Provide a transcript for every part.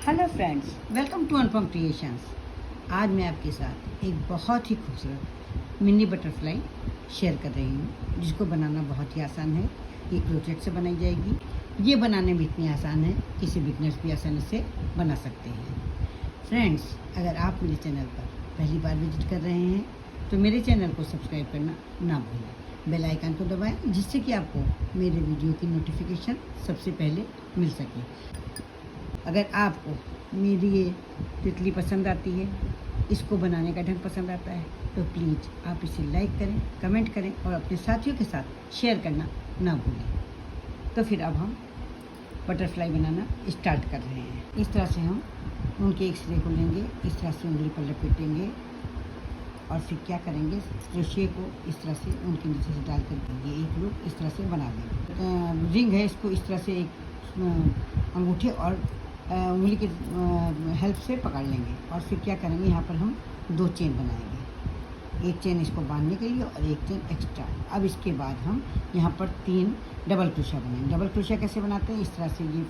Hello friends, welcome to Anupam creations. आज मैं आपके साथ एक बहुत ही खूबसूरत मिनी बटरफ्लाई शेयर कर रही हूँ, जिसको बनाना बहुत ही आसान है। ये क्रोचेट से बनाई जाएगी। ये बनाने में इतनी आसान है, किसी बिगनर्स भी आसानी से बना सकते हैं। फ्रेंड्स, अगर आप मेरे चैनल पर पहली बार विजिट कर रहे हैं तो मेरे चैनल को सब्सक्राइब करना ना भूलें। बेल आइकन को दबाएं, जिससे कि आपको मेरे वीडियो की नोटिफिकेशन सबसे पहले मिल सके। अगर आपको मेरी ये तितली पसंद आती है, इसको बनाने का ढंग पसंद आता है, तो प्लीज़ आप इसे लाइक करें, कमेंट करें और अपने साथियों के साथ शेयर करना ना भूलें। तो फिर अब हम बटरफ्लाई बनाना स्टार्ट कर रहे हैं। इस तरह से हम उनके एक्सरे को लेंगे, इस तरह से उंगली पर लपेटेंगे और फिर क्या करेंगे, क्रोशिया को इस तरह से उनके नीचे से डाल कर ये एक लूप इस तरह से बना लेंगे। रिंग है, इसको इस तरह से एक अंगूठे और उंगली की हेल्प से पकड़ लेंगे और फिर क्या करेंगे, यहाँ पर हम 2 चेन बनाएंगे। एक चेन इसको बांधने के लिए और एक चेन एक्स्ट्रा। अब इसके बाद हम यहाँ पर 3 डबल क्रोशिया बनाएंगे। डबल क्रोशिया कैसे बनाते हैं, इस तरह से ये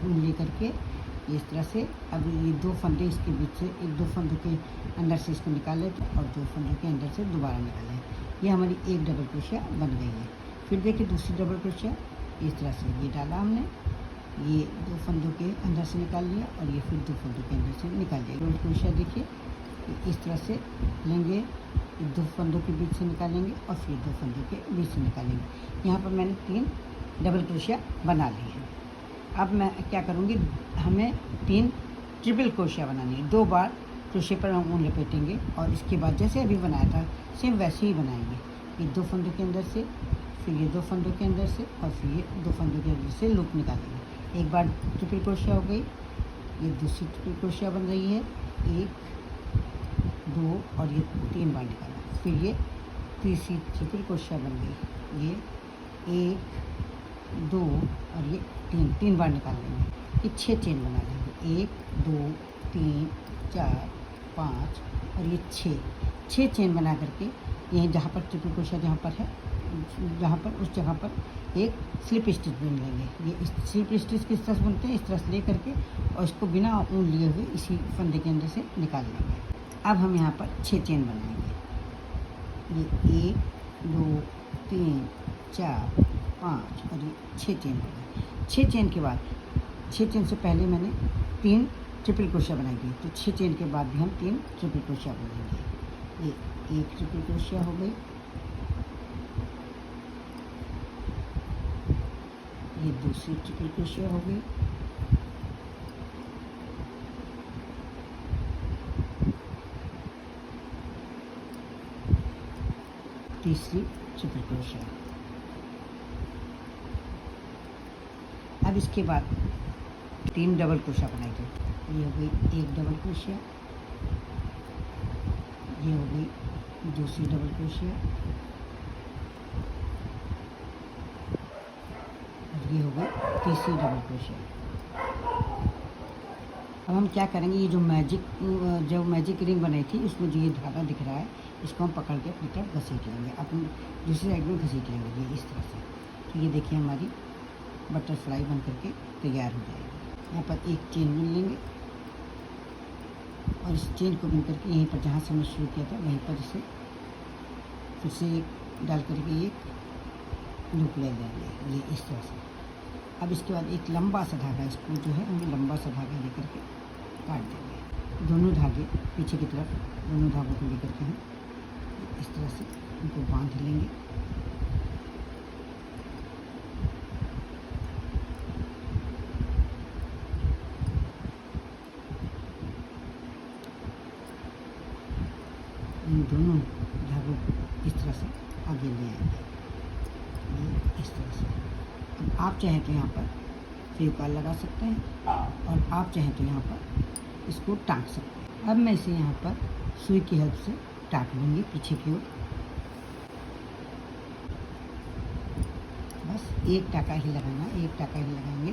उंगली करके इस तरह से। अब ये 2 फंदे इसके बीच से, 1-2 फंदों के अंदर से इसको निकाल लेते हैं और 2 फंदों के अंदर से दोबारा निकालें। ये हमारी एक डबल क्रोशिया बन गई है। फिर देखिए दूसरी डबल क्रोशिया, इस तरह से ये डाला हमने, ये 2 फंदों के अंदर से निकाल लिया और ये फिर 2 फंदों के अंदर से निकाल लिया। डबल क्रोशिया देखिए इस तरह से लेंगे, 2 फंदों के बीच से निकालेंगे और फिर 2 फंदों के बीच से निकालेंगे। यहाँ पर मैंने 3 डबल क्रोशिया बना ली है। अब मैं क्या करूँगी, हमें 3 ट्रिपल क्रोशिया बनानी है। 2 बार क्रोशिया पर हम ऊन लपेटेंगे और इसके बाद जैसे अभी बनाया था सेम वैसे ही बनाएंगे। ये 2 फंदों के अंदर से, फिर ये 2 फंदों के अंदर से और फिर ये 2 फंदों के अंदर से लूप निकालेंगे। एक बार ट्रिपल क्रोशिया हो गई, ये दूसरी ट्रिपल क्रोशिया बन रही है, 1, 2 और ये 3 बार निकाला। फिर ये तीसरी ट्रिपल क्रोशिया बन गई, ये 1, 2 और ये 3 बार निकाल लेंगे। ये 6 चेन बना लेंगे, 1, 2, 3, 4, 5 और ये 6 चेन बना करके यहीं जहाँ पर ट्रिपल क्रोशिया जहाँ पर है, जहाँ पर उस जगह पर एक स्लिप स्टिच बुन लेंगे। ये स्लिप स्टिच किस तरह से बुनते हैं, इस तरह से ले करके और इसको बिना ऊन लिए हुए इसी फंदे के अंदर से निकाल लेंगे। अब हम यहाँ पर 6 चेन बनाएंगे। ये 1, 2, 3, 4, 5 और ये 6 चेन हो गए। 6 चेन के बाद, 6 चेन से पहले मैंने 3 ट्रिपल क्रोशिया बनाई थी, तो 6 चेन के बाद भी हम 3 ट्रिपल क्रोशिया बनाएंगे। ये 1 ट्रिपल क्रोशिया हो गई, ये दूसरी ट्रिपल क्रोशिया हो गई, तीसरी ट्रिपल क्रोशिया। अब इसके बाद 3 डबल क्रोशिया बनाई थी। ये हो गई 1 डबल क्रोशिया, ये हो गई दूसरी डबल क्रोशिया, ये हो गई तीसरी डबल क्रोशिया। अब हम क्या करेंगे, ये जो मैजिक रिंग बनाई थी उसमें जो ये धागा दिख रहा है, इसको हम पकड़ के अपनी तरफ घसीट लेंगे, अपनी दूसरी साइड में घसीट लेंगे, ये इस तरह से। तो ये देखिए हमारी बटरफ्लाई बन करके तैयार हो जाएगी। यहाँ पर एक चेन बुन लेंगे और इस चेन को बुन करके यहीं पर जहाँ से हमने शुरू किया था वहीं पर इसे फिर से एक डाल करके एक लूप ले लेंगे, ये इस तरह से। अब इसके बाद एक लंबा सा धागा, इसको जो है हम लंबा सा धागा लेकर के काट देंगे। दोनों धागे पीछे की तरफ, दोनों धागों को लेकर के हम इस तरह से उनको बांध लेंगे। इन दोनों धागों को इस तरह से आगे ले आएंगे, ये इस तरह से। अब आप चाहें तो यहाँ पर फेविकॉल लगा सकते हैं और आप चाहें तो यहाँ पर इसको टाँक सकते हैं। अब मैं इसे यहाँ पर सुई की हेल्प से टाँक लूँगी पीछे की ओर। बस एक टाँका ही लगाना, एक टाँका ही लगाएंगे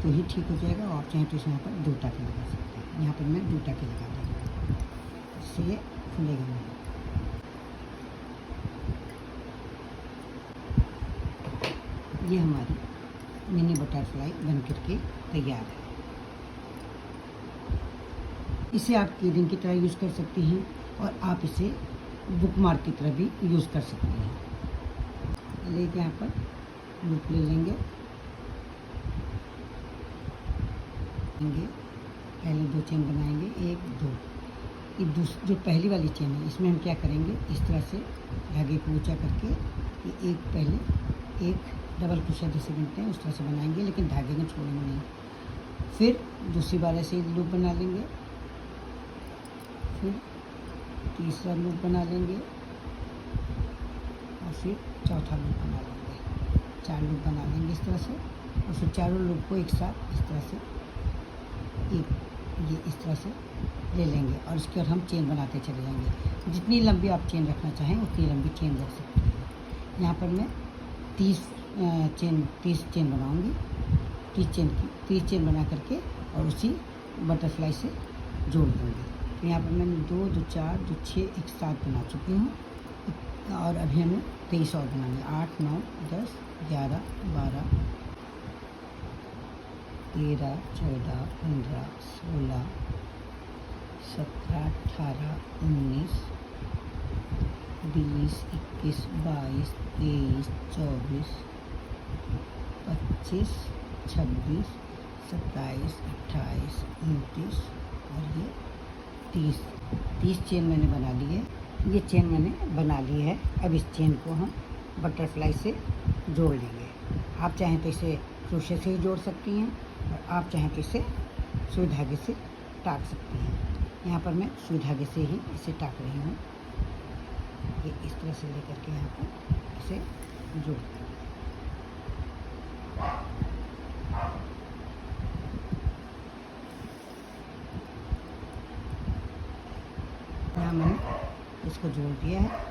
तो ही ठीक हो जाएगा। और चाहें तो इसे यहाँ पर 2 टाँके लगा सकते हैं। यहाँ पर मैं 2 टाँके लगा दूँगी, इससे ये खुलेगा नहीं। ये हमारी मिनी बटरफ्लाई बन करके तैयार है। इसे आप कीरिंग की तरह यूज़ कर सकती हैं और आप इसे बुक मार्क की तरह भी यूज़ कर सकती हैं। लेके यहाँ पर लूप ले लेंगे। पहले 2 चेन बनाएंगे, 1 2। ये जो पहली वाली चेन है इसमें हम क्या करेंगे, इस तरह से धागे को ऊंचा करके ये एक पहले एक डबल क्रोशा जैसे बनते हैं उस तरह से बनाएंगे, लेकिन धागे को छोड़ेंगे नहीं। फिर दूसरी बार ऐसे ही लूप बना लेंगे, फिर तीसरा लूप बना लेंगे और फिर चौथा लूप बना लेंगे। 4 लूप बना लेंगे इस तरह से, और फिर चारों लूप को एक साथ इस तरह से ये इस तरह से ले लेंगे और इसके और हम चेन बनाते चले जाएंगे। जितनी लंबी आप चेन रखना चाहें उतनी लंबी चेन रख सकते हैं। यहाँ पर मैं 30 चेन बनाऊंगी। 30 चेन बना करके और उसी बटरफ्लाई से जोड़ दूँगी। तो यहाँ पर मैंने 2 2 4 2 6 एक साथ बना चुकी हूँ और अभी हमें 23 और बनानी है। 8 9 10 11 12 13 14 15 16 17 18 19 20 21 22 23 24 25 26 27 28 29 और ये 30 चेन मैंने बना ली है। ये चेन मैंने बना ली है। अब इस चेन को हम बटरफ्लाई से जोड़ लेंगे। आप चाहें तो इसे क्रोशे से ही जोड़ सकती हैं और आप चाहें तो इसे सुई धागे से टाक सकती हैं। यहाँ पर मैं सुई धागे से ही इसे टाक रही हूँ। ये इस तरह से लेकर के यहाँ पर इसे जोड़ दें। यहाँ मैंने इसको जोड़ दिया है।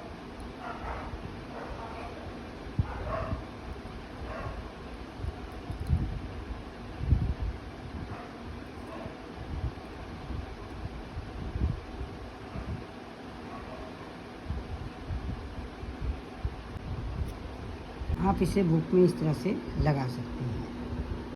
आप इसे बुक में इस तरह से लगा सकते हैं।